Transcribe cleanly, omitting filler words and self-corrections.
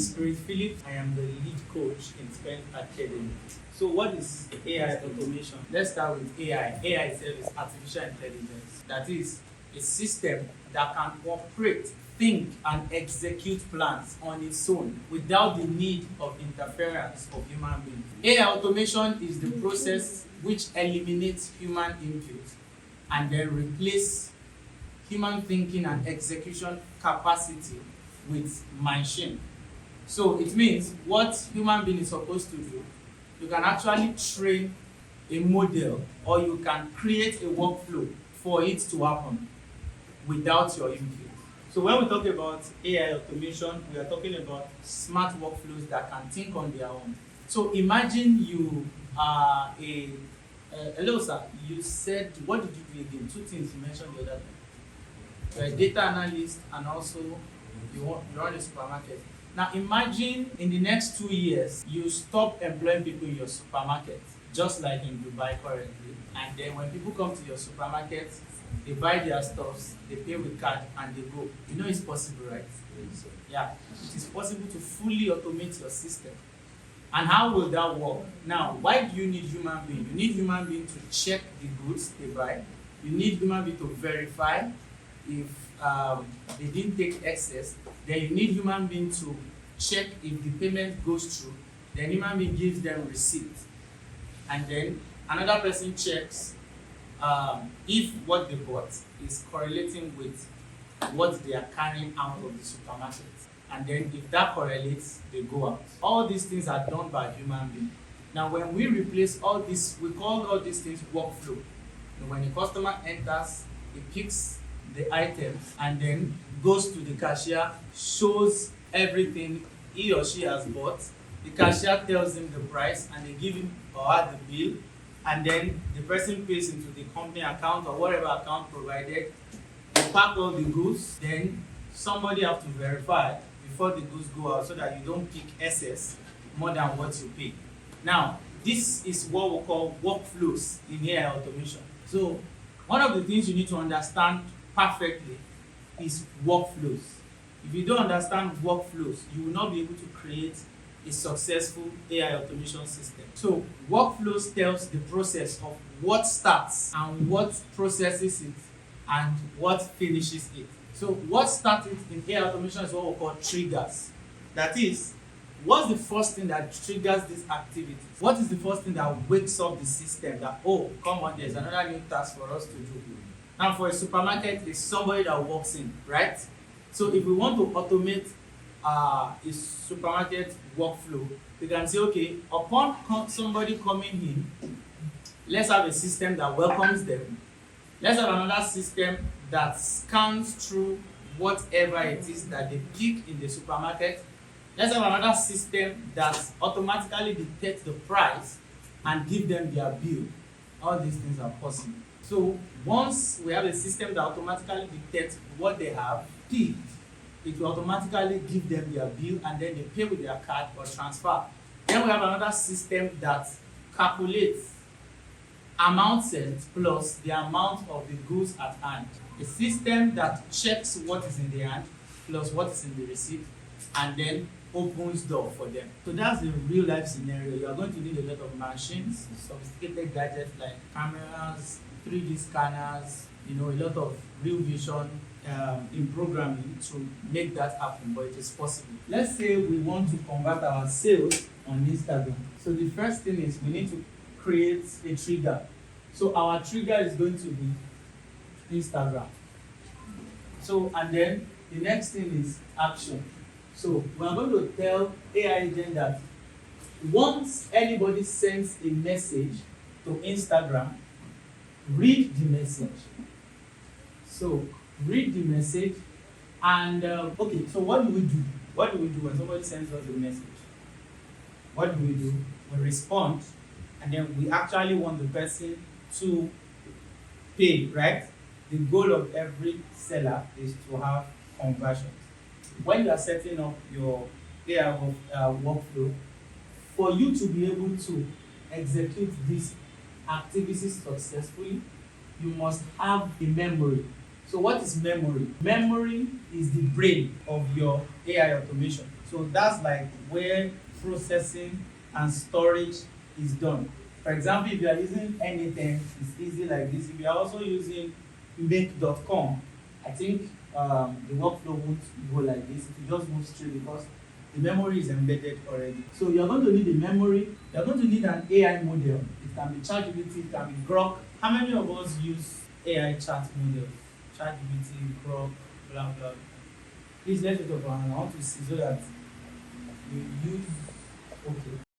is Chris Philip. I am the lead coach in Spend Academy. So what is AI automation? Let's start with AI. AI itself is artificial intelligence. That is a system that can operate, think, and execute plans on its own without the need of interference of human beings. AI automation is the process which eliminates human input and then replace human thinking and execution capacity with machine. So it means what human being is supposed to do, you can actually train a model or you can create a workflow for it to happen without your input. So when we talk about AI automation, we are talking about smart workflows that can think on their own. So imagine you are hello sir, you said, what did you do again? Two things you mentioned the other time. You're a data analyst and also you run a supermarket. Now imagine in the next 2 years, you stop employing people in your supermarket, just like in Dubai currently. And then when people come to your supermarket, they buy their stuffs, they pay with card, and they go. You know it's possible, right? Yeah, it is possible to fully automate your system. And how will that work? Now, why do you need human being? You need human being to check the goods they buy. You need human being to verify if they didn't take excess. Then you need human being to check if the payment goes through. Then human being gives them receipt. And then another person checks if what they bought is correlating with what they are carrying out of the supermarket. And then if that correlates, they go out. All these things are done by human being. Now when we replace all this, we call all these things workflow. And when the customer enters, he picks the items and then goes to the cashier, shows everything he or she has bought. The cashier tells him the price and they give him or her the bill, and then the person pays into the company account or whatever account provided. They pack all the goods, then somebody have to verify before the goods go out so that you don't pick excess more than what you pay. Now, this is what we call workflows in AI automation. So one of the things you need to understand perfectly is workflows. If you don't understand workflows, you will not be able to create a successful AI automation system. So workflows tells the process of what starts and what processes it and what finishes it. So what starts it in AI automation is what we call triggers. That is, what's the first thing that triggers these activities? What is the first thing that wakes up the system that, oh, come on, there's another new task for us to do. Now for a supermarket, it's somebody that walks in, right? So if we want to automate a supermarket workflow, we can say, okay, upon somebody coming in, let's have a system that welcomes them. Let's have another system that scans through whatever it is that they pick in the supermarket. Let's have another system that automatically detects the price and give them their bill. All these things are possible. So once we have a system that automatically detects what they have picked, it will automatically give them their bill and then they pay with their card or transfer. Then we have another system that calculates amount sent plus the amount of the goods at hand. A system that checks what is in the hand plus what is in the receipt and then opens door for them. So that's the real life scenario. You are going to need a lot of machines, sophisticated gadgets like cameras, 3D scanners, a lot of real vision in programming to make that happen, but it is possible. Let's say we want to convert our sales on Instagram. So the first thing is we need to create a trigger. So our trigger is going to be Instagram. So and then the next thing is action. So we are going to tell AI agent that once anybody sends a message to Instagram, read the message. So read the message and okay, so what do we do? What do we do when somebody sends us a message? What do? We respond and then we actually want the person to pay, right? The goal of every seller is to have conversions. When you are setting up your AI workflow, for you to be able to execute these activities successfully, you must have a memory. So what is memory? Memory is the brain of your AI automation. So that's like where processing and storage is done. For example, if you are using anything, it's easy like this. If you are also using make.com, I think the workflow won't go like this. It will just move straight because the memory is embedded already. So you're going to need the memory. You're going to need an AI model. It can be ChatGPT, it can be Grok. How many of us use AI chat model? ChatGPT, Grok, blah blah. Please let it up, and I want to see so that you use. Okay.